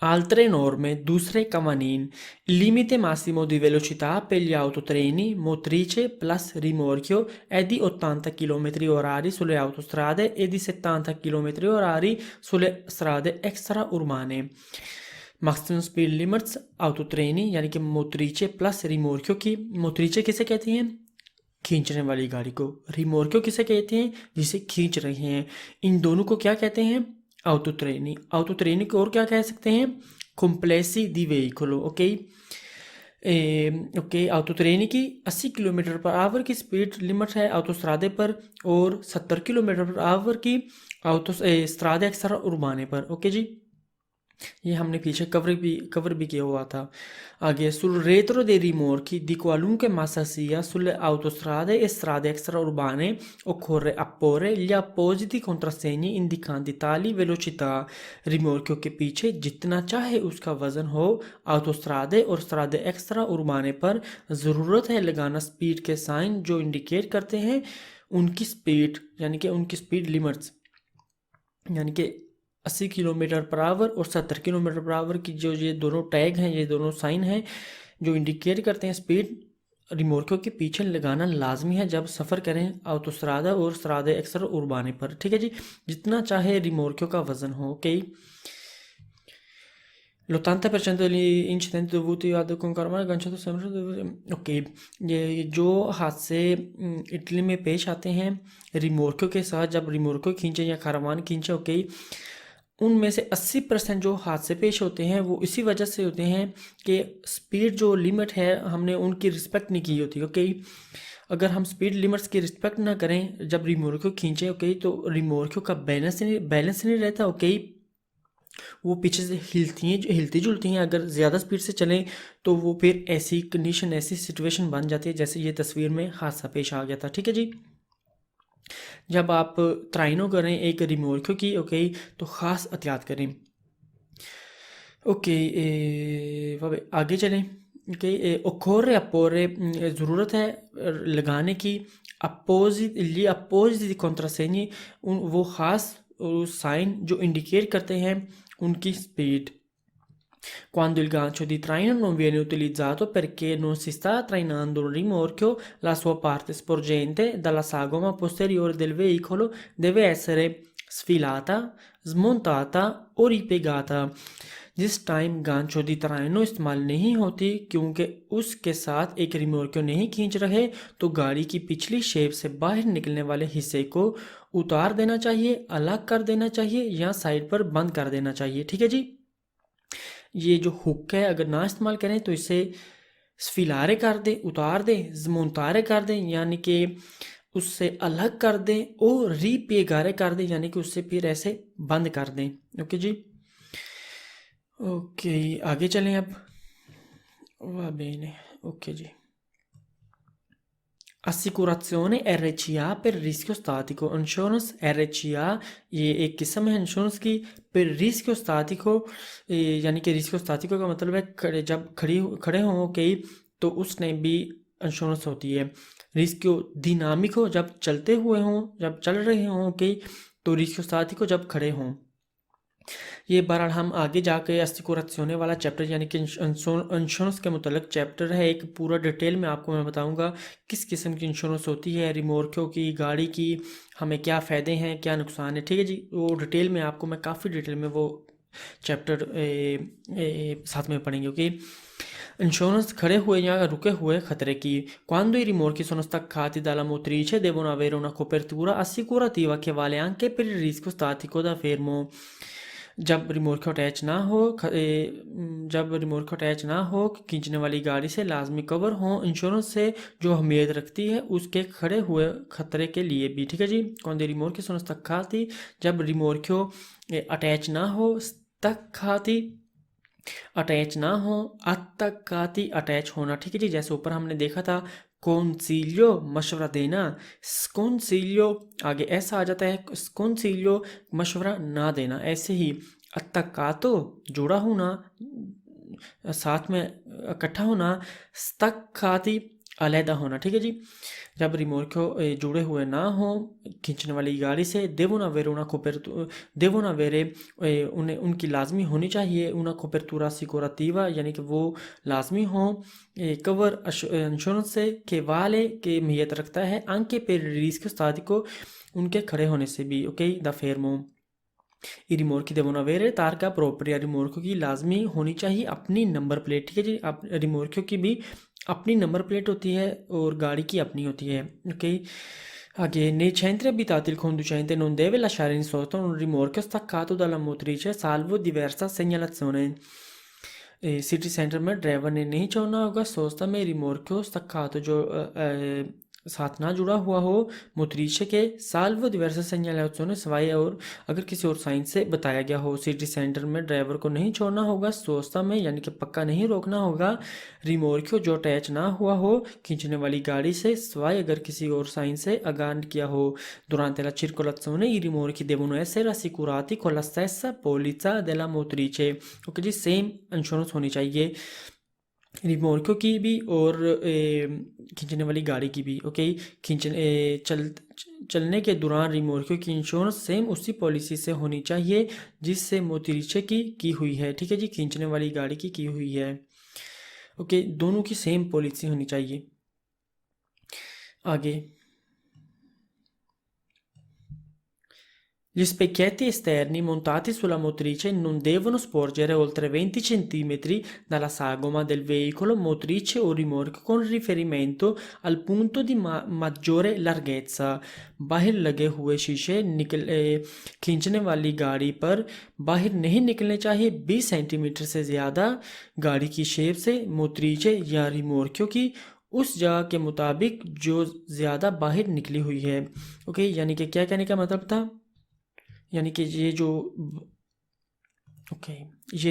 Altre norme, दूसरे कवानीन, limite massimo di velocità per gli autotreni motrice plus rimorchio è di 80 km orari sulle autostrade e di 70 km orari sulle strade extraurbane. Maximum speed limits autotreni यानी कि मोटरीचे plus रिमोर्क्यो की मोटरीचे किसे कहते हैं खींचने वाली गाड़ी को रिमोर्क्यो किसे कहते हैं जिसे खींच रहे हैं इन दोनों को क्या कहते हैं autotreni को और क्या कह सकते हैं complessi di veicolo okay okay autotreni की 80 किलोमीटर पर आवर की स्पीड लिमिट है ऑटोस्ट्रादे पर और 70 किलोमीटर पर आवर की ऑटो स्ट्रादे एक्स्ट्रा उर्बाने पर ओके जी ये हमने पीछे कवर भी किया हुआ था आगे sul retro dei rimorchi di qualunque massa sia sulle autostrade e strade extraurbane occorre apporre gli appositi contrassegni indicanti tali velocità rimorchio के पीछे जितना चाहे उसका वजन हो autostrade और strade extraurbane पर ज़रूरत है लगाना स्पीड के साइन जो इंडिकेट करते हैं उनकी स्पीड यानी कि उनकी स्पीड लिमिट्स यानी कि 80 किलोमीटर पर आवर और 70 किलोमीटर पर आवर की जो ये दोनों टैग हैं ये दोनों साइन हैं जो इंडिकेट करते हैं स्पीड रिमोर्को के पीछे लगाना लाजमी है जब सफ़र करें ऑटोस्ट्रादा और स्ट्रादे एक्सर उर्बाने पर ठीक है जी जितना चाहे रिमोर्को का वज़न हो okay l'80% degli incidenti dovuti ad concatenare agganciato sempre okay ये जो हादसे इटली में पेश आते हैं रिमोर्को के साथ जब रिमोर्को खींचे या कारवान खींचे ओके उनमें से 80% जो हादसे पेश होते हैं वो इसी वजह से होते हैं कि स्पीड जो लिमिट है हमने उनकी रिस्पेक्ट नहीं की होती ओके अगर हम स्पीड लिमिट्स की रिस्पेक्ट ना करें जब रिमोर्को खींचे ओके तो रिमोर्को का बैलेंस नहीं रहता ओके वो पीछे से हिलती जुलती हैं अगर ज़्यादा स्पीड से चलें तो वो फिर ऐसी कंडीशन ऐसी सिचुएशन बन जाती है जैसे ये तस्वीर में हादसा पेश आ गया था ठीक है जी जब आप ट्राइनो करें एक रिमोर्को की ओके तो ख़ास एहतियात करें ओके वाबे आगे चलें ओके ओकोरे अपोरे ज़रूरत है लगाने की अपोजिट कॉन्ट्रासेनी वो ख़ास साइन जो इंडिकेट करते हैं उनकी speed Quando il gancio di traino non viene utilizzato perché non si sta trainando un rimorchio, la sua parte sporgente dalla sagoma posteriore del veicolo deve essere sfilata, smontata o ripiegata. जिस time गांचो दी ट्राइनो इस्तेमाल नहीं होती क्योंकि उसके साथ एक रिमोर्क्यो नहीं खींच रहे तो गाड़ी की पिछली शेप से बाहर निकलने वाले हिस्से को उतार देना चाहिए अलग कर देना चाहिए या साइड पर बंद कर देना चाहिए ठीक है जी ये जो हुक है अगर ना इस्तेमाल करें तो इसे स्फिलारे कर दें उतार दें ज़मुनतारे कर दें यानी कि उससे अलग कर दें और रीपेगारे कर दें यानी कि उससे फिर ऐसे बंद कर दें ओके जी ओके आगे चलें अब वाह बेने ओके जी Assicurazione RCA per rischio statico insurance RCA ये एक किस्म है इंश्योरेंस की पर रिस्क स्टाटिको यानी कि रिस्क स्टाटिको का मतलब है जब खड़े हों कई तो उसने भी इंश्योरेंस होती है रिस्क दिनामिक हो जब चलते हुए हों जब चल रहे हों कई तो रिस्क स्टाटिको जब खड़े हों ये बहरहाल हम आगे जाके अस्सिकुराzione वाला चैप्टर यानी कि इंश्योरेंस के मुतल्लिक चैप्टर है एक पूरा डिटेल में आपको मैं बताऊंगा किस किस्म की इंश्योरेंस होती है रिमोर्क्यो की गाड़ी की हमें क्या फ़ायदे हैं क्या नुकसान है ठीक है जी वो डिटेल में आपको मैं काफ़ी डिटेल में वो चैप्टर साथ में पढ़ेंगे ओके Insurance खड़े हुए या रुके हुए खतरे की quando i rimorchi sono staccati dalla motrice devono avere una copertura assicurativa che vale anche per il rischio statico da fermo जब रिमोट अटैच ना हो जब रिमोट अटैच ना हो खींचने वाली गाड़ी से लाजमी कवर हो इंश्योरेंस से जो अहमियत रखती है उसके खड़े हुए खतरे के लिए भी ठीक है जी कौन दी रिमोट की सुन तक खाती जब रिमोट अटैच ना हो तक खाती अटैच ना हो अत्तकाती अटैच होना ठीक है जी जैसे ऊपर हमने देखा था कौनसिलियो मशवरा देना कौनसिलियो आगे ऐसा आ जाता है कौनसिलियो मशवरा ना देना ऐसे ही अत्तकातो जुड़ा होना साथ में इकट्ठा होना स्तक्काती अलहदा होना, ठीक है जी। जब रिमोर्को जुड़े हुए ना हो खींचने वाली गाड़ी से, devono avere उन्हें उनकी लाजमी होनी चाहिए una copertura assicurativa, यानी कि वो लाजमी हो कवर इंश्योरेंस से के वाले के महयत रखता है anche per il rischio statico, उनके खड़े होने से भी, ओके द फेरमो। I rimorchi devono avere targa propria, रिमोर्को की लाजमी होनी चाहिए अपनी नंबर प्लेट, ठीक है जी। आप रिमोर्को की भी अपनी नंबर प्लेट होती है और गाड़ी की अपनी होती है, ok? Nei centri abitati il conducente non deve lasciare in sotto un rimorchio staccato dalla motrice salvo diversa segnalazione। City centre में ड्राइवर ने नहीं छोड़ना होगा सोचता में रिमोर्को staccato जो साथ ना जुड़ा हुआ हो मोtrice के salvo diversa segnalazione, सिवाय और अगर किसी और साइन से बताया गया हो। सिटी सेंटर में ड्राइवर को नहीं छोड़ना होगा सोचता में, यानी कि पक्का नहीं रोकना होगा रिमोर्को जो अटैच ना हुआ हो खींचने वाली गाड़ी से, सिवाय अगर किसी और साइन से अगान किया हो। Durante la circolazione i rimorchi devono essere assicurati con la stessa polizza della motrice, okay जी। सेम इंश्योरेंस होनी चाहिए रिमोर्को की भी और खींचने वाली गाड़ी की भी, ओके। चलने के दौरान रिमोर्को की इंश्योरेंस सेम उसी पॉलिसी से होनी चाहिए जिससे मोटरिचे की हुई है, ठीक है जी। खींचने वाली गाड़ी की हुई है, ओके। दोनों की सेम पॉलिसी होनी चाहिए। आगे gli specchietti esterni montati sulla motrice non devono sporgere oltre 20 cm dalla sagoma del veicolo motrice o rimorchio con riferimento al punto di maggiore larghezza। बाहर लगे हुए शीशे खींचने वाली गाड़ी पर बाहर नहीं निकलने चाहिए 20 सेंटीमीटर से ज़्यादा गाड़ी की शेप से मोत्रीचे या रिमोर्क्यो की उस जगह के मुताबिक जो ज़्यादा बाहर निकली हुई है, ओके। यानी कि क्या कहने का मतलब था, यानी कि ये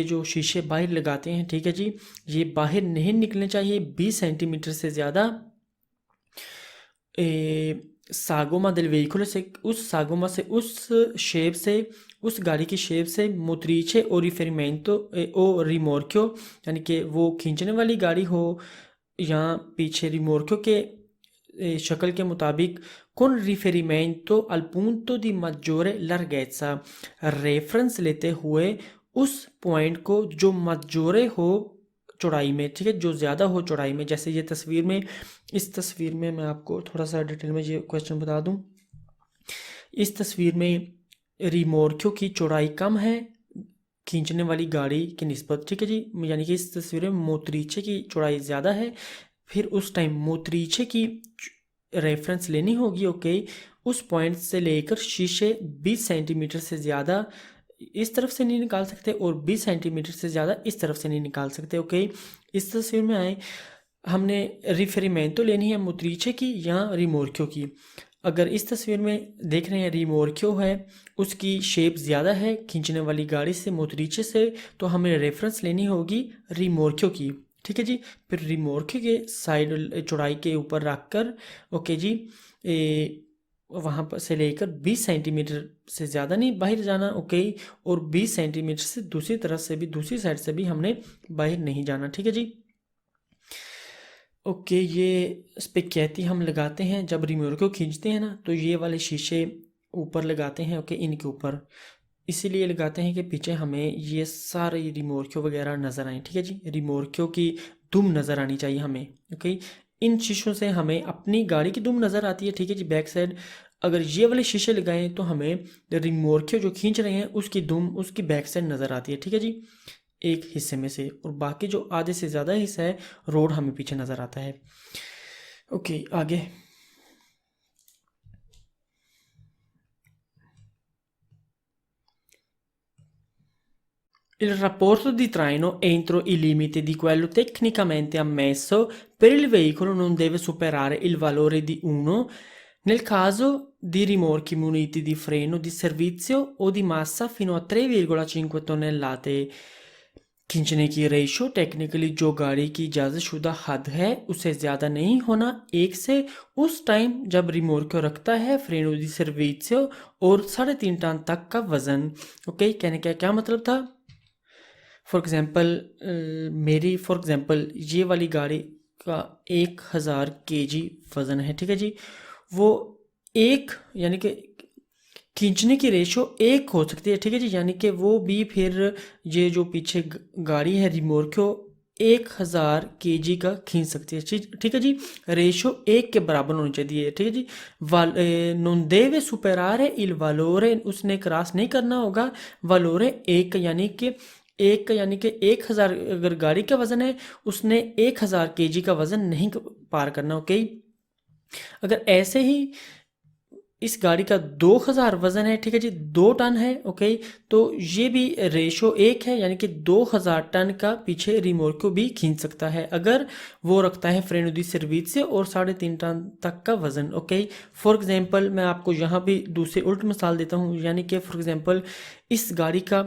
जो शीशे बाहर लगाते हैं, ठीक है जी, ये बाहर नहीं निकलने चाहिए 20 सेंटीमीटर से ज़्यादा सागोमा दिल व्हीकल से, उस सागोमा से, उस शेप से, उस गाड़ी की शेप से मोत्रीचे और रिफेरिमेंटो ओ रिमोर्क्यो, यानी कि वो खींचने वाली गाड़ी हो या पीछे रिमोर्क्यो के शक्ल के मुताबिक con riferimento al punto di maggiore larghezza, reference लेते हुए उस पॉइंट को जो maggiore हो चौड़ाई में, ठीक है, जो ज़्यादा हो चौड़ाई में। जैसे ये तस्वीर में, इस तस्वीर में मैं आपको थोड़ा सा डिटेल में ये क्वेश्चन बता दूं। इस तस्वीर में रिमोर्क्यो की चौड़ाई कम है खींचने वाली गाड़ी की निस्बत, ठीक है जी। यानी कि इस तस्वीर में मोत्रीचे की चौड़ाई ज़्यादा है, फिर उस टाइम मोत्रीचे की रेफरेंस लेनी होगी, ओके। उस पॉइंट से लेकर शीशे 20 सेंटीमीटर से ज़्यादा इस तरफ से नहीं निकाल सकते और 20 सेंटीमीटर से ज़्यादा इस तरफ से नहीं निकाल सकते, ओके। इस तस्वीर में आए हमने रिफेरिमेंटो लेनी है मोत्रीचे की या रिमोर्क्यो की। अगर इस तस्वीर में देख रहे हैं रिमोर्क्यो है, उसकी शेप ज़्यादा है खींचने वाली गाड़ी से मोत्रीचे से, तो हमें रेफरेंस लेनी होगी रिमोर्क्यो की, ठीक है जी। फिर रिमोर्क्यो के साइड चौड़ाई के ऊपर रख कर, ओके जी, वहाँ पर से लेकर 20 सेंटीमीटर से ज़्यादा नहीं बाहर जाना, ओके। और 20 सेंटीमीटर से दूसरी तरफ से भी, दूसरी साइड से भी हमने बाहर नहीं जाना, ठीक है जी। ओके, ये स्पेक्यैती हम लगाते हैं जब रिमोर्को खींचते हैं ना, तो ये वाले शीशे ऊपर लगाते हैं, ओके, इनके ऊपर इसीलिए लगाते हैं कि पीछे हमें ये सारे रिमोर्क्यो वगैरह नज़र आए, ठीक है जी। रिमोर्क्यो की दुम नज़र आनी चाहिए हमें, ओके। इन शीशों से हमें अपनी गाड़ी की दुम नज़र आती है, ठीक है जी, बैक साइड। अगर ये वाले शीशे लगाएं तो हमें रिमोर्क्यो जो खींच रहे हैं उसकी दुम, उसकी बैक साइड नज़र आती है, ठीक है जी, एक हिस्से में से। और बाकी जो आधे से ज़्यादा हिस्सा है रोड हमें पीछे नज़र आता है, ओके। आगे il rapporto di traino entro i limiti di quello tecnicamente ammesso per il veicolo non deve superare il valore di 1 nel caso di rimorchi muniti di freno di servizio o di massa fino a 3,5 tonnellate। खींचने की ratio technically जो गाड़ी की इजाज़त शुदा हद है उससे ज़्यादा नहीं होना 1 से उस टाइम जब रिमोर्को रखता है फ्रेनो दी सर्विसियो और 3.5 टन तक का वज़न, ओके। कहने का क्या मतलब था, फॉर एग्ज़ाम्पल ये वाली गाड़ी का 1000 kg वज़न है, ठीक है जी, वो एक यानी कि खींचने की रेशो एक हो सकती है, ठीक है जी, यानी कि वो भी फिर ये जो पीछे गाड़ी है रिमोर्क्यो 1000 kg का खींच सकती है, ठीक है जी, रेशो एक के बराबर होनी चाहिए, ठीक है जी। non deve superare il valore, उसने क्रॉस नहीं करना होगा valore एक यानी कि 1000 अगर गाड़ी का वजन है उसने 1000 kg का वजन नहीं पार करना, ओके। अगर ऐसे ही इस गाड़ी का 2000 वजन है, ठीक है जी, 2 टन है, ओके, तो ये भी रेशो एक है, यानी कि 2000 टन का पीछे रिमोट को भी खींच सकता है अगर वो रखता है फ्रेनो दी सर्विस से और 3.5 टन तक का वजन, ओके। फॉर एग्जांपल मैं आपको यहाँ भी दूसरी उल्ट मिसाल देता हूँ, यानी कि फॉर एग्जांपल इस गाड़ी का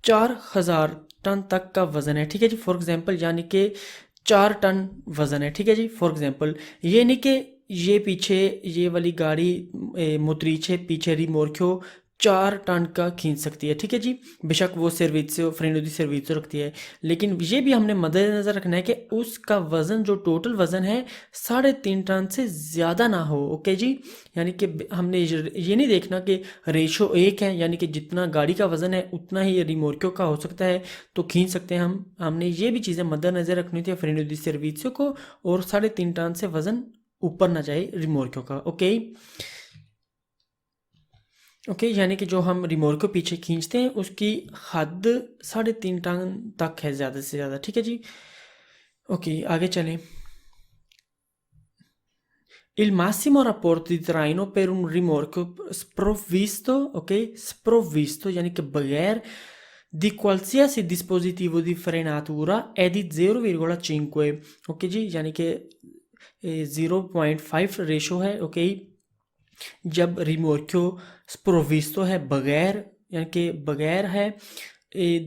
4000 टन तक का वजन है, ठीक है जी, फॉर एग्जांपल यानी कि 4 टन वजन है, ठीक है जी, फॉर एग्जांपल ये नहीं कि ये पीछे ये वाली गाड़ी मोतरीचे पीछे रिमोर्क्यो 4 टन का खींच सकती है, ठीक है जी, बेशक वो सर्विस फ्रेनो दी सर्विस रखती है, लेकिन ये भी हमने मद्देनज़र रखना है कि उसका वज़न जो टोटल वज़न है 3.5 टन से ज़्यादा ना हो, ओके जी। यानी कि हमने ये नहीं देखना कि रेशो एक है, यानी कि जितना गाड़ी का वज़न है उतना ही रिमोर्क्यो का हो सकता है तो खींच सकते हैं हमने ये भी चीज़ें मद्देनज़र रखनी थी फ्रेनो दी सर्विस को, और 3.5 टन से वज़न ऊपर ना जाए रिमोर्क्यो का, ओके। ओके, यानी कि जो हम रिमोट को पीछे खींचते हैं उसकी हद 3.5 टन तक है ज़्यादा से ज़्यादा, ठीक है जी। ओके, आगे चलें। Il massimo rapporto di traino per un rimorchio sprovvisto, ok? Sprovvisto, यानी कि बगैर di qualsiasi dispositivo di frenatura è di 0,5, okay जी, यानी कि 0.5 रेशो है, ओके। जब रिमोर्क्यो sprovvisto है बगैर, यानी कि बगैर है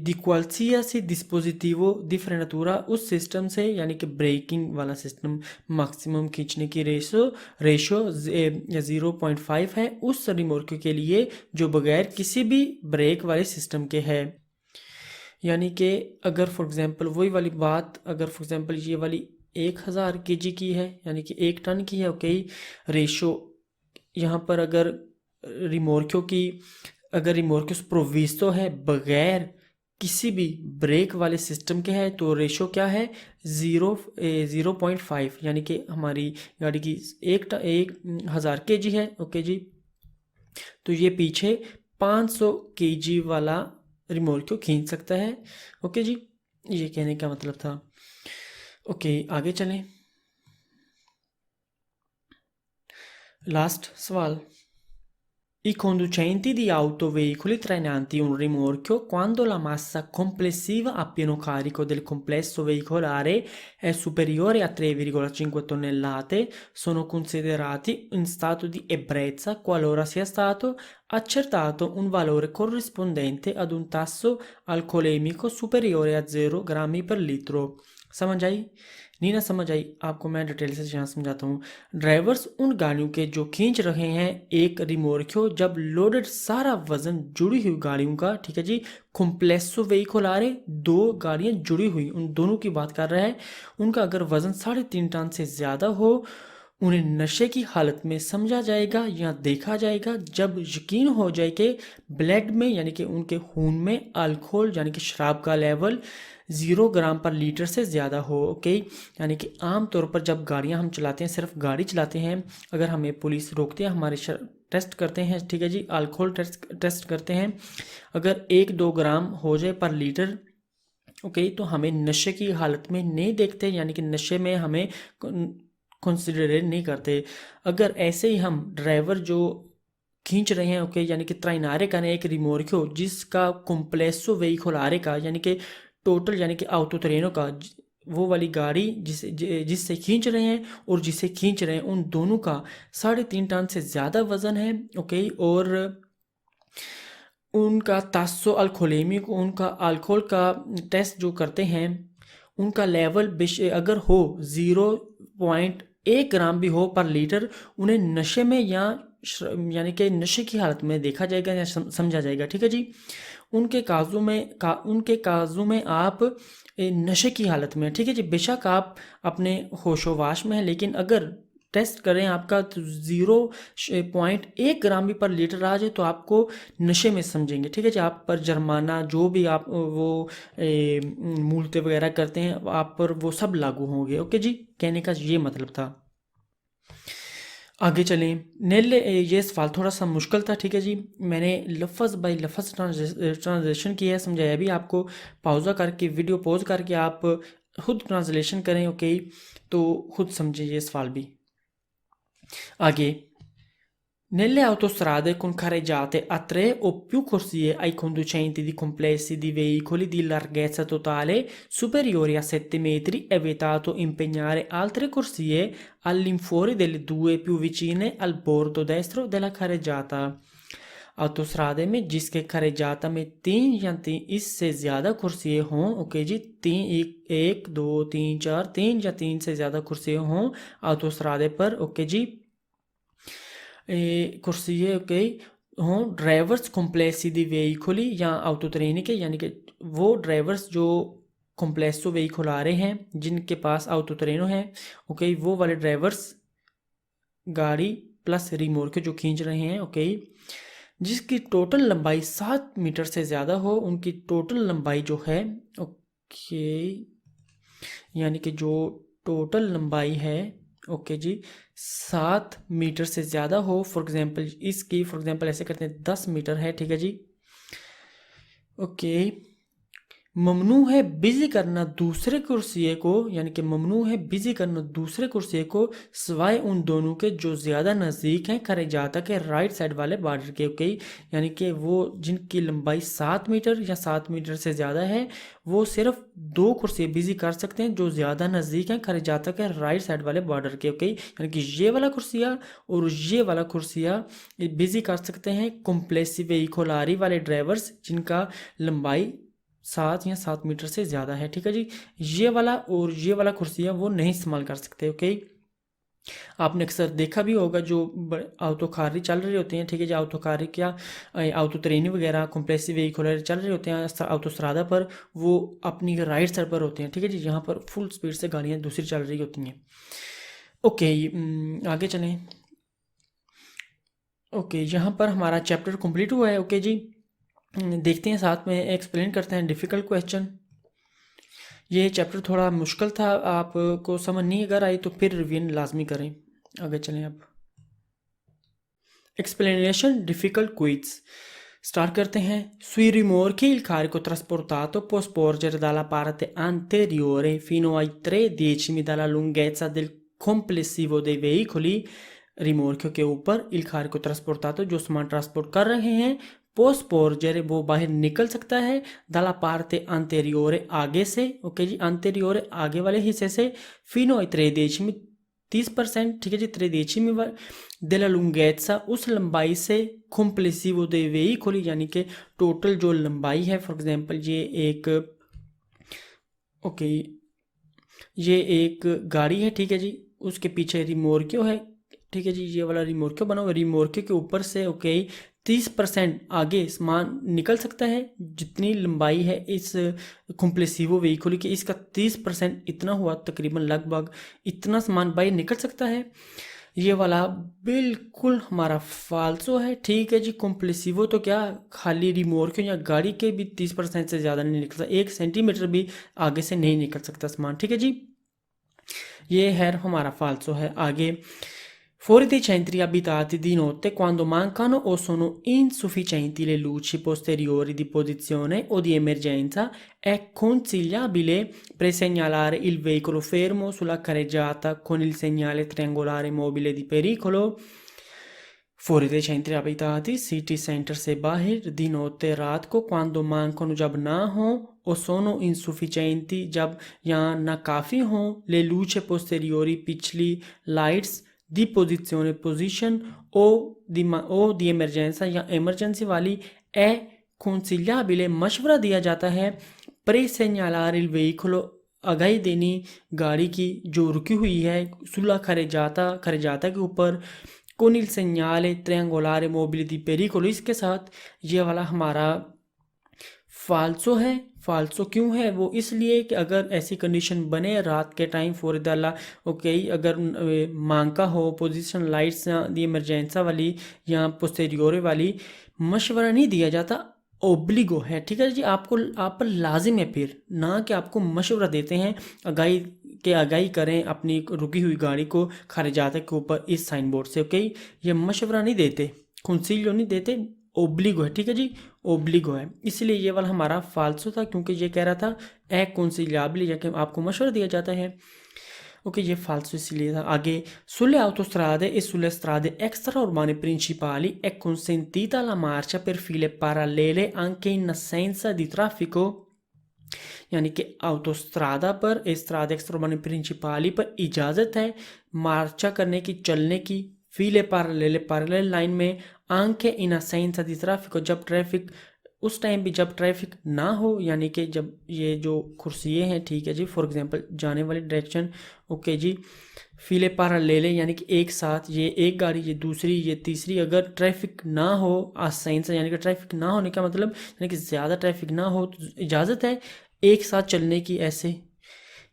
di qualsiasi dispositivo di frenatura, उस सिस्टम से, यानी कि ब्रेकिंग वाला सिस्टम मैक्सिमम खींचने की रेशो 0.5 है उस रिमोर्क्यो के लिए जो बगैर किसी भी ब्रेक वाले सिस्टम के है। यानी कि अगर फॉर एग्जांपल वही वाली बात, अगर फॉर एग्जांपल ये वाली 1000 kg की है, यानी कि 1 टन की है, ओके, रेशो यहाँ पर अगर रिमोर्क्यो स्प्रोविस्तो है बगैर किसी भी ब्रेक वाले सिस्टम के है तो रेशो क्या है 0.5, यानी कि हमारी गाड़ी की 1000 kg है, ओके जी, तो ये पीछे 500 kg वाला रिमोर्क्यो खींच सकता है, ओके जी, ये कहने का मतलब था। ओके, आगे चलें। लास्ट सवाल। I conducenti di autoveicoli trainanti un rimorchio quando la massa complessiva a pieno carico del complesso veicolare è superiore a 3,5 tonnellate sono considerati in stato di ebbrezza qualora sia stato accertato un valore corrispondente ad un tasso alcolemico superiore a 0 grammi per litro। समझ आई? नहीं ना समझ आई आपको मैं detail से यहाँ समझाता हूँ। ड्राइवर्स उन गाड़ियों के जो खींच रहे हैं एक रिमोर्क्यो जब लोडेड सारा वजन जुड़ी हुई गाड़ियों का, ठीक है जी, कॉम्प्लेक्सो वेहिकुलारे 2 गाड़ियाँ जुड़ी हुई उन दोनों की बात कर रहा है, उनका अगर वजन 3.5 टन से ज़्यादा हो उन्हें नशे की हालत में समझा जाएगा या देखा जाएगा जब यकीन हो जाए कि ब्लड में यानी कि उनके खून में अल्कोहल यानी कि शराब का लेवल 0 ग्राम पर लीटर से ज़्यादा हो, ओके। यानी कि आम तौर पर जब गाड़ियां हम चलाते हैं, सिर्फ गाड़ी चलाते हैं, अगर हमें पुलिस रोकती है हमारे टेस्ट करते हैं, ठीक है जी, अल्कोहल टेस्ट करते हैं, अगर 1-2 ग्राम हो जाए पर लीटर, ओके, तो हमें नशे की हालत में नहीं देखते, यानी कि नशे में हमें कंसिडरेट नहीं करते। अगर ऐसे ही हम ड्राइवर जो खींच रहे हैं, ओके, यानी कि त्राइनारे का एक रिमोर्क्यो जिसका कॉम्प्लेक्सो वेहिकुलारे का यानी कि टोटल यानी कि ऑटो ट्रेनो का वो वाली गाड़ी जिससे खींच रहे हैं और जिसे खींच रहे हैं उन दोनों का 3.5 टन से ज़्यादा वजन है, ओके, और उनका तासो अल्कोहलेमिक उनका अल्कोहल का टेस्ट जो करते हैं उनका लेवल अगर हो 0.1 ग्राम भी हो पर लीटर, उन्हें नशे में या यानी कि नशे की हालत में देखा जाएगा या समझा जाएगा, ठीक है जी। उनके काजों में आप नशे की हालत में है, ठीक है जी। बेशक आप अपने होशोवाश में हैं, लेकिन अगर टेस्ट करें आपका तो 0.1 ग्राम भी पर लीटर आ जाए तो आपको नशे में समझेंगे, ठीक है जी। आप पर जुर्माना जो भी आप वो मूलते वगैरह करते हैं आप पर वो सब लागू होंगे। ओके जी, कहने का ये मतलब था। आगे चलें। ये सवाल थोड़ा सा मुश्किल था, ठीक है जी। मैंने लफ्ज़ बाय लफ्ज़ ट्रांसलेशन किया है, समझाया भी आपको। पाउज़ा करके वीडियो पॉज करके आप खुद ट्रांसलेशन करें, ओके, तो खुद समझें ये सवाल भी। आगे, nelle autostrade con careggiate a 3 o più corsie ai conducenti di complessi di veicoli di larghezza totale superiori a 7 metri è vietato impegnare altre corsie all'infuori delle due più vicine al bordo destro della careggiata. ऑटोस्ट्रादे में जिसके careggiata में 3 या 3 इससे ज़्यादा कुर्सियाँ हों, okay जी, 1 2 3 4 3 या 3 से ज़्यादा कुर्सियाँ हों ऑटोस्ट्रादे पर, ओके जी, कुर्सियाँ, ओके, हों ड्राइवर्स कॉम्प्लेक्सी दी वेहिकली या ऑटोट्रेन के, यानी कि वो ड्राइवर्स जो कॉम्प्लेक्सो वेहिकल आ रहे हैं जिनके पास ऑटोट्रेनो है, ओके, वो वाले ड्राइवर्स गाड़ी प्लस रिमोट के जो खींच रहे हैं, ओके, जिसकी टोटल लंबाई 7 मीटर से ज़्यादा हो, उनकी टोटल लंबाई जो है, ओके, यानी कि जो टोटल लंबाई है, ओके जी, 7 मीटर से ज़्यादा हो। फॉर एग्जांपल ऐसे करते हैं 10 मीटर है, ठीक है जी, ओके। ममनू है बिजी करना दूसरे कुर्सिए को, यानी कि ममनू है बिजी करना दूसरे कुर्सिए को सिवाय उन दोनों के जो ज़्यादा नज़दीक हैं careggiata के राइट साइड वाले बॉर्डर के, ओके, यानी कि वो जिनकी लंबाई 7 मीटर या 7 मीटर से ज़्यादा है वो सिर्फ 2 कुर्सियाँ बिजी कर सकते हैं जो ज़्यादा नज़दीक हैं careggiata के राइट साइड वाले बॉर्डर के, ओके, यानी कि ये वाला कुर्सिया और ये वाला कुर्सिया बिजी कर सकते हैं कॉम्प्लेक्सी वेहिकुलरी वाले ड्राइवर्स जिनका लंबाई 7 या 7 मीटर से ज़्यादा है, ठीक है जी। ये वाला और ये वाला कुर्सियाँ वो नहीं इस्तेमाल कर सकते, ओके। आपने अक्सर देखा भी होगा जो ऑटोकारी चल रहे होते हैं, ठीक है जी, ऑटोकारी क्या ऑटोट्रेन वगैरह कॉम्प्लेक्सी वेहिकुलर चल रहे होते हैं ऑटोस्ट्रादा पर, वो अपनी राइट साइड पर होते हैं, ठीक है जी, यहाँ पर फुल स्पीड से गाड़ियाँ दूसरी चल रही होती हैं। ओके, आगे चलें। ओके, यहाँ पर हमारा चैप्टर कंप्लीट हुआ है, ओके जी। देखते हैं, साथ में एक्सप्लेन करते हैं डिफ़िकल्ट क्वेश्चन। ये चैप्टर थोड़ा मुश्किल था, आपको समझ नहीं अगर आई तो फिर रिवीजन लाजमी करें। आगे चलें अब। एक्सप्लेनेशन डिफ़िकल्ट क्विज स्टार्ट करते हैं। Sui rimorchi il carico trasportato può sporgere dalla parte anteriore fino ai 3/10 dalla lunghezza del complessivo dei veicoli। रिमोर्कियों के ऊपर il carico trasportato जो सामान ट्रांसपोर्ट कर रहे हैं può sporgere वो बाहर निकल सकता है dalla parte anteriore आगे से, ओके जी, anteriore आगे वाले हिस्से से, fino ai 3/10 30%, ठीक है जी, 3/10 della lunghezza उस लंबाई से complessivo dei veicoli यानी कि टोटल जो लंबाई है। फॉर एग्जांपल ये एक गाड़ी है, ठीक है जी, उसके पीछे रिमोर्कियो है, ठीक है जी, ये वाला रिमोर्कियो बना हुआ, रिमोर्कियो के ऊपर से, ओके, 30% आगे सामान निकल सकता है। जितनी लंबाई है इस कॉम्प्लेसिवो व्हीकल की, इसका 30% इतना हुआ, तकरीबन लगभग इतना सामान बाहर निकल सकता है। ये वाला बिल्कुल हमारा फालसो है, ठीक है जी। कॉम्प्लेसिवो तो क्या, खाली रिमोर्कियो या गाड़ी के भी 30% से ज़्यादा नहीं निकलता, 1 सेंटीमीटर भी आगे से नहीं निकल सकता सामान, ठीक है जी। ये है हमारा फालसो है। आगे, fuori dei centri abitati di notte quando mancano o sono insufficienti le luci posteriori di posizione o di emergenza è consigliabile presegnalare il veicolo fermo sulla carreggiata con il segnale triangolare mobile di pericolo। fuori dei centri abitati city centre से बाहर di notte रात को quando mancano जब ना हो o sono insufficienti जब या नाकाफ़ी हों le luci posteriori पिछली लाइट्स दी पोजीशन ओ दी इमरजेंसा या इमरजेंसी वाली ए consigliabile मशवरा दिया जाता है presegnalare il veicolo आगाही देनी गाड़ी की जो रुकी हुई है सुला खरेजाता के ऊपर con il segnale triangolare mobile di pericolo, इसके साथ ये वाला हमारा फाल्सो है। फाल्सो क्यों है? वो इसलिए कि अगर ऐसी कंडीशन बने रात के टाइम फॉर ओके, अगर मांका हो पोजीशन लाइट्स दी इमरजेंसा वाली या पोस्टेरियोरे वाली, मशवरा नहीं दिया जाता, ओब्लिगो है। ठीक है जी, आपको आप पर लाजिम है फिर, ना कि आपको मशवरा देते हैं आगाही के आगाही करें अपनी रुकी हुई गाड़ी को खारिजात के ऊपर इस साइन बोर्ड से। ओके, ये मशवरा नहीं देते, कंसीलियो नहीं देते, ओब्लिगो है। ठीक है जी, ओब्लिगो है। इसलिए ये वाला हमारा फाल्सो था, क्योंकि ये कह रहा था ए कंसिलियाबली, जाके आपको मशवरा दिया जाता है। ओके, ये falso इसलिए था। आगे, sulle autostrade e sulle strade extraurbane principali è consentita la marcia per file parallele anche in assenza di traffico, यानी कि ऑटोस्ट्रादा पर स्ट्रादा एक्स्ट्राउर्बाने प्रिंसिपाली पर इजाज़त है मार्चा करने की, चलने की, फीले पैरेलल लाइन में, आंके इन असेंसा दी ट्रैफिक, जब ट्रैफिक उस टाइम भी जब ट्रैफिक ना हो, यानी कि जब ये जो कुर्सियाँ हैं, ठीक है जी, फॉर एग्जांपल जाने वाली डायरेक्शन, ओके जी, फीले पैरेलल यानी कि एक साथ, ये एक गाड़ी, ये दूसरी, ये तीसरी, अगर ट्रैफिक ना हो असेंसा यानी कि ट्रैफिक ना होने का मतलब यानी कि ज़्यादा ट्रैफिक ना हो, तो इजाज़त है एक साथ चलने की ऐसे।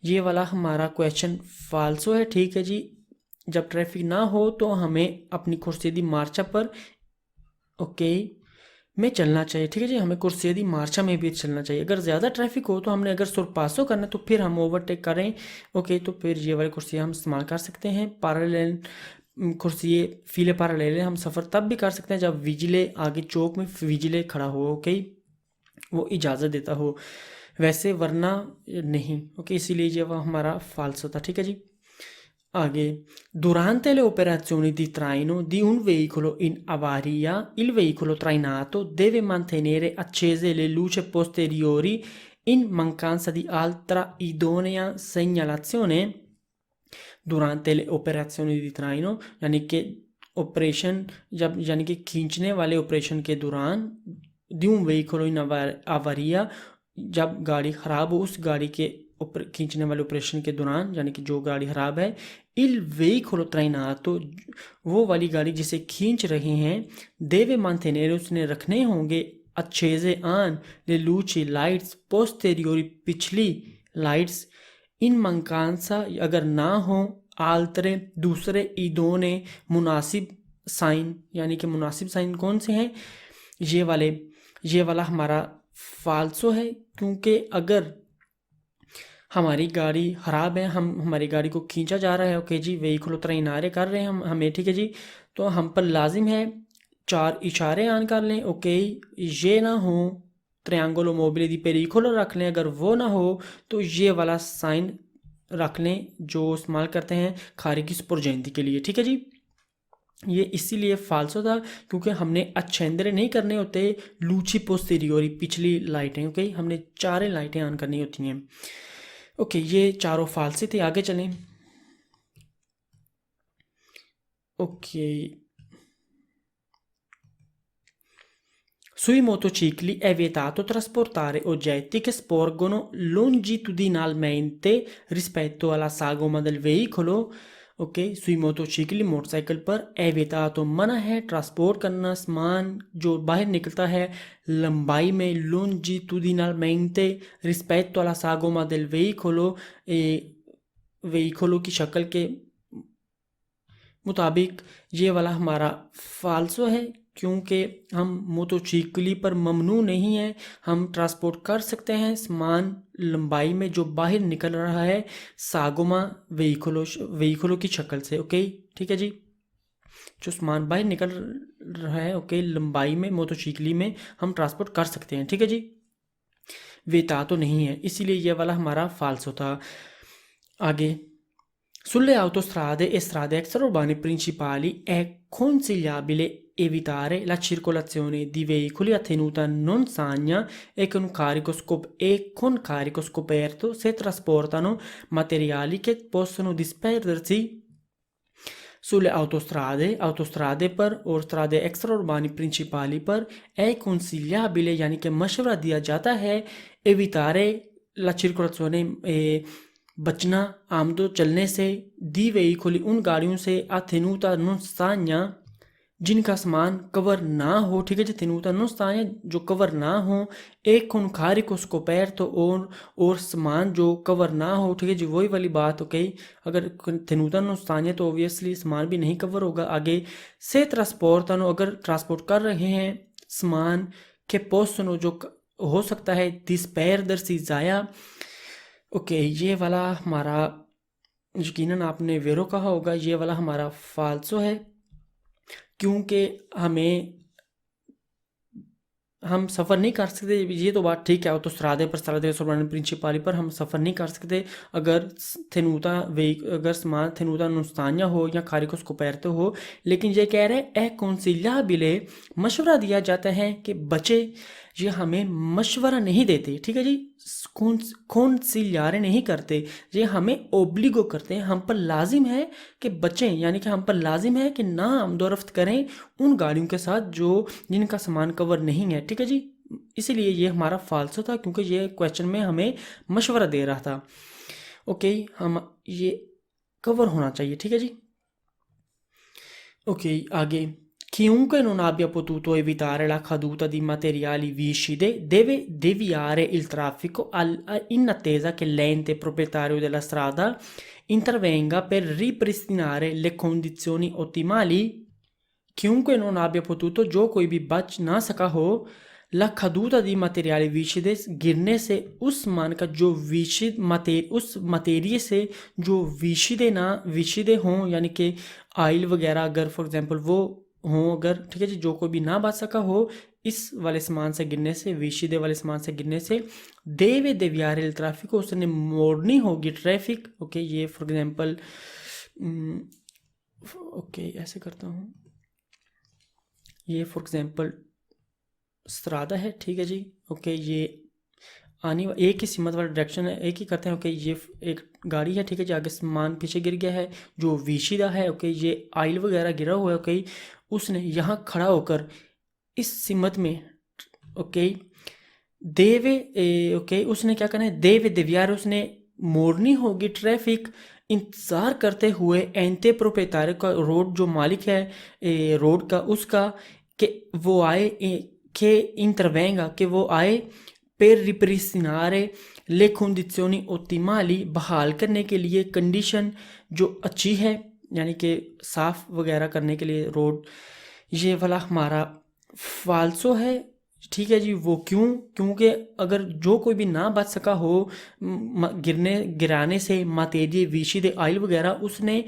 ये वाला हमारा क्वेश्चन फाल्सो है। ठीक है जी, जब ट्रैफिक ना हो तो हमें अपनी कुर्सीदी मार्चा पर ओके में चलना चाहिए। ठीक है जी, हमें कुर्सीदी मार्चा में भी चलना चाहिए। अगर ज़्यादा ट्रैफिक हो तो हमने अगर सुरपासो करना है तो फिर हम ओवरटेक करें, ओके, तो फिर ये वाली कुर्सियाँ हम इस्तेमाल कर सकते हैं। पैरेलल कुर्सी फीले पैरेलल हम सफ़र तब भी कर सकते हैं जब विजिले आगे चौक में विजिले खड़ा हो, ओके, वो इजाज़त देता हो, वैसे वरना नहीं। ओके, इसीलिए ये वो हमारा फाल्सो था। ठीक है जी, आगे, durante le operazioni di traino di un veicolo in avaria, il veicolo trainato deve mantenere accese le luci posteriori in mancanza di altra idonea segnalazione। durante le operazioni di traino यानी कि ऑपरेशन जब, यानी कि खींचने वाले operation के दौरान, di un veicolo in avaria जब गाड़ी ख़राब हो, उस गाड़ी के खींचने वाले ऑपरेशन के दौरान, यानी कि जो गाड़ी ख़राब है, इल veicolo trainato वो वाली गाड़ी जिसे खींच रहे हैं, देवे mantenere उसने रखने होंगे, accese आन ले luci लाइट्स पोस्टेरियोरी पिछली लाइट्स, इन mancanza अगर ना हो, आल्तरे दूसरे, इदोने मुनासिब साइन, यानी कि मुनासिब साइन कौन से हैं, ये वाले। ये वाला हमारा फाल्सो है, क्योंकि अगर हमारी गाड़ी ख़राब है, हमारी गाड़ी को खींचा जा रहा है, ओके जी, वेहिकल ट्रेनारे कर रहे हैं हमें, ठीक है जी, तो हम पर लाजिम है 4 इशारे आन कर लें, ओके, ये ना हो ट्रायंगलो मोबिले दी पेरिकोलो रख लें, अगर वो ना हो तो ये वाला साइन रख लें जो इस्तेमाल करते हैं खारिगी स्पोर्जेंती के लिए। ठीक है जी, ये इसीलिए फाल्सो था क्योंकि हमने अच्छेंद्रे नहीं करने होते लूची पोस्टेरियोरी पिछली लाइटें, ओके, हमने 4 लाइटें ऑन करनी होती हैं। ओके, ये चारों फाल्से थे। आगे चलें। Okay, sui motocicli è vietato trasportare oggetti che sporgono longitudinalmente rispetto alla sagoma del veicolo। Okay, sui motocicli motorcycle पर è vietato मना है ट्रांसपोर्ट करना सामान जो बाहर निकलता है लंबाई में, longitudinalmente rispetto alla sagoma del veicolo, veicolo की शक्ल के मुताबिक। ये वाला हमारा फाल्सो है क्योंकि हम मोटोचिकली पर ममनू नहीं है, हम ट्रांसपोर्ट कर सकते हैं सामान लंबाई में जो बाहर निकल रहा है सागोमा वेहिकलों की शक्ल से। ओके, ठीक है जी, जो सामान बाहर निकल रहा है, ओके, लंबाई में मोटोचिकली में हम ट्रांसपोर्ट कर सकते हैं। ठीक है जी, वेता तो नहीं है, इसीलिए ये वाला हमारा फाल्सो था। आगे, sulle autostrade e strade extraurbane principali è consigliabile evitare la circolazione di veicoli a tenuta non stagna e con carico scoperto se trasportano materiali che possono disperdersi sulle autostrade पर और strade extraurbane principali पर è consigliabile यानी कि मशवरा दिया जाता है evitare la circolazione बचना आमदो चलने से दी वेहिकोली उन गाड़ियों से अथेनुता नुस्तान्या जिनका सामान कवर ना हो, ठीक है जी, tenuta non stagna जो कवर ना हो, एक con carico scoperto और सामान जो कवर ना हो, ठीक है जी, वही वाली बात। ओके, अगर tenuta non stagna तो ऑब्वियसली सामान भी नहीं कवर होगा। आगे से trasportano अगर ट्रांसपोर्ट कर रहे हैं सामान के possono जो हो सकता है disperdersi ज़ाया। ओके, ये वाला हमारा यकीनन आपने वेरो कहा होगा, ये वाला हमारा फाल्सो है, क्योंकि हम सफ़र नहीं कर सकते। ये तो बात ठीक है, वो तो स्ट्रादे पर स्ट्रादे सोप्रानो प्रिंसिपाली पर हम सफ़र नहीं कर सकते अगर अगर सामान थेनूता नुस्तानिया हो या खारिकोस को पैरते हो। लेकिन ये कह रहे हैं ए कौंसिल्या बिले मशवरा दिया जाता है कि बच्चे ये हमें मशवरा नहीं देते, ठीक है जी, कौंसिल्यारे नहीं करते, ये हमें ओब्लिगो करते हैं, हम पर लाजिम है कि बचें, यानी कि हम पर लाजिम है कि ना हम दौरफ्त करें उन गाड़ियों के साथ जो जिनका सामान कवर नहीं है, ठीक है जी। इसीलिए ये हमारा फाल्सो था, क्योंकि ये क्वेश्चन में हमें मशवरा दे रहा था। ओके, हम ये कवर होना चाहिए, ठीक है जी। ओके, आगे chiunque non abbia potuto evitare la caduta di materiali viscide deve deviare il traffico in attesa che l'ente proprietario della strada intervenga per ripristinare le condizioni ottimali। chiunque non abbia potuto जो कोई भी बच ना सका हो, la caduta di materiali viscide गिरने से उस मान का जो उस मटेरिए से जो विशिदे हों, यानी कि आयल वगैरह अगर फॉर एग्जांपल वो हों अगर, ठीक है जी, जो कोई भी ना बच सका हो इस वाले सामान से गिरने से, विशिदे वाले सामान से गिरने से, देवे देवियारे il traffico उसने मोड़नी होगी ट्रैफिक। ओके, ये फॉर एग्जांपल ओके ऐसे करता हूँ, ये फॉर एग्जांपल स्त्रादा है, ठीक है जी। ओके, ये एक ही सीमत वाला डायरेक्शन है, एक ही करते हैं। ओके, ये एक गाड़ी है, ठीक है जी, आगे सामान पीछे गिर गया है जो विशिदा है। ओके, ये आयल वगैरह गिरा हुआ है। ओके, उसने यहाँ खड़ा होकर इस सीमत में, ओके ओके उसने क्या करना है, देवे देवियार उसने मोड़नी होगी ट्रैफिक इंतज़ार करते हुए एंते प्रोपेतारे का, रोड जो मालिक है रोड का, उसका कि वो आए che intervenga, कि वो आए per ripristinare le condizioni ottimali, बहाल करने के लिए कंडीशन जो अच्छी है, यानी कि साफ वगैरह करने के लिए रोड। ये वाला हमारा फाल्सो है, ठीक है जी। वो क्योंकि अगर जो कोई भी ना बच सका हो गिराने से मातेजी विशिदे आयल वगैरह, उसने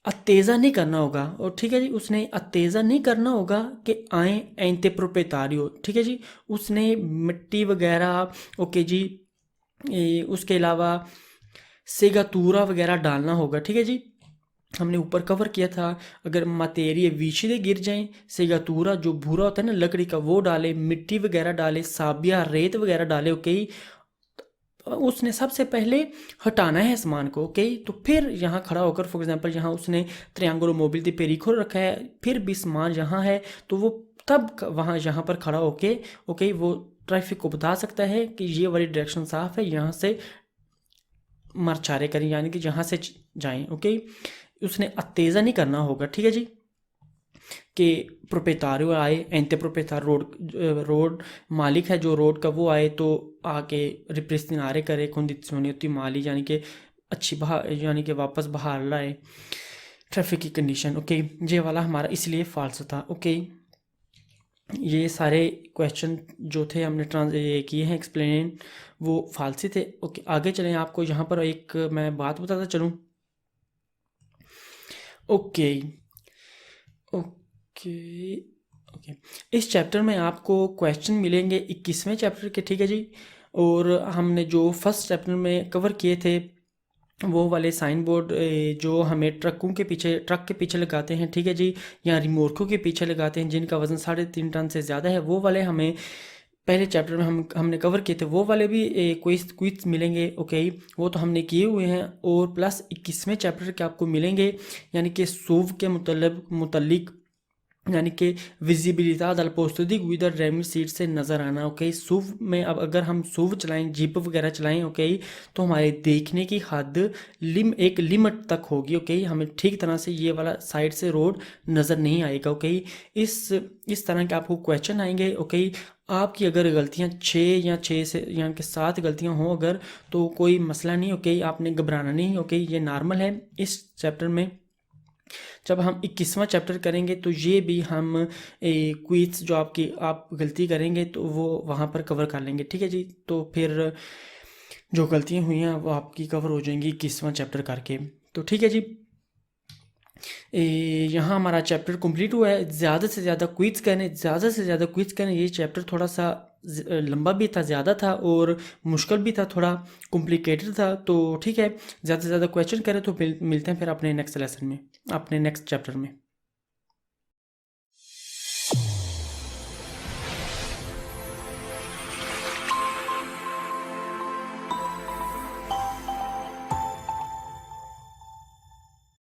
अत्तेजा नहीं करना होगा। और ठीक है जी, उसने अत्तेजा नहीं करना होगा कि आए एंते प्रोपेतारियो, ठीक है जी, उसने मिट्टी वगैरह, ओके जी, उसके अलावा सेगातूरा वगैरह डालना होगा, ठीक है जी। हमने ऊपर कवर किया था, अगर मतेरिए विशिदे गिर जाएं, सेगातूरा जो भूरा होता है ना लकड़ी का वो डाले, मिट्टी वगैरह डाले, साबिया रेत वगैरह डाले। ओके, उसने सबसे पहले हटाना है सामान को। ओके, तो फिर यहाँ खड़ा होकर फॉर एग्जांपल यहाँ उसने त्रियांगुलो मोबिल दी पेरिखो रखा है, फिर भी सामान यहाँ है, तो वो तब वहाँ यहाँ पर खड़ा होके ओके वो ट्रैफिक को बता सकता है कि ये वाली डायरेक्शन साफ है, यहाँ से मरचारे करें, यानी कि यहाँ से जाएं। ओके, उसने अत्तेजा नहीं करना होगा, ठीक है जी, कि प्रोपेतारियो आए, एंते प्रोपेतार रोड मालिक है जो रोड का वो आए तो आके रिप्रेस्टिनारे करे कंडीशनी होती माली, यानी कि अच्छी यानी कि वापस बहाल लाए ट्रैफिक की कंडीशन। ओके, ये वाला हमारा इसलिए फाल्स था। ओके, ये सारे क्वेश्चन जो थे हमने ये किए हैं एक्सप्लेन, वो फालसी थे। ओके, आगे चलें, आपको यहाँ पर एक मैं बात बताता चलूँ। ओके ओके ओके, इस चैप्टर में आपको क्वेश्चन मिलेंगे 21वें चैप्टर के, ठीक है जी। और हमने जो फर्स्ट चैप्टर में कवर किए थे वो वाले साइन बोर्ड जो हमें ट्रक के पीछे लगाते हैं, ठीक है जी, या रिमोर्कों के पीछे लगाते हैं जिनका वज़न 3.5 टन से ज़्यादा है, वो वाले हमें पहले चैप्टर में हमने कवर किए थे। वो वाले भी क्विज मिलेंगे। ओके, वो तो हमने किए हुए हैं, और प्लस 21वें चैप्टर के आपको मिलेंगे, यानी कि सूव के मुतल्लिक यानी कि विजिबिलिटà dal posto di guida driving seat से नज़र आना। ओके, सुव में अब अगर हम सुव चलाएं, जीप वगैरह चलाएं, ओके, तो हमारे देखने की हद एक लिमिट तक होगी। ओके, हमें ठीक तरह से ये वाला साइड से रोड नज़र नहीं आएगा। ओके, इस तरह के आपको क्वेश्चन आएंगे। ओके, आपकी अगर गलतियां 6 या 6 से यानी कि 7 गलतियां हों अगर, तो कोई मसला नहीं। ओके, आपने घबराना नहीं। ओके, ये नॉर्मल है। इस चैप्टर में जब हम 21वां चैप्टर करेंगे तो ये भी हम क्विज जो आप गलती करेंगे तो वो वहाँ पर कवर कर लेंगे। ठीक है जी, तो फिर जो गलतियाँ हुई हैं वो आपकी कवर हो जाएंगी 21वां चैप्टर करके। तो ठीक है जी, यहाँ हमारा चैप्टर कंप्लीट हुआ है। ज़्यादा से ज़्यादा क्विज करें। ये चैप्टर थोड़ा सा लंबा भी था, ज़्यादा था और मुश्किल भी था, थोड़ा कॉम्प्लिकेटेड था। तो ठीक है, ज़्यादा से ज़्यादा क्वेश्चन करें। तो मिलते हैं फिर अपने नेक्स्ट लेसन में, अपने नेक्स्ट चैप्टर में।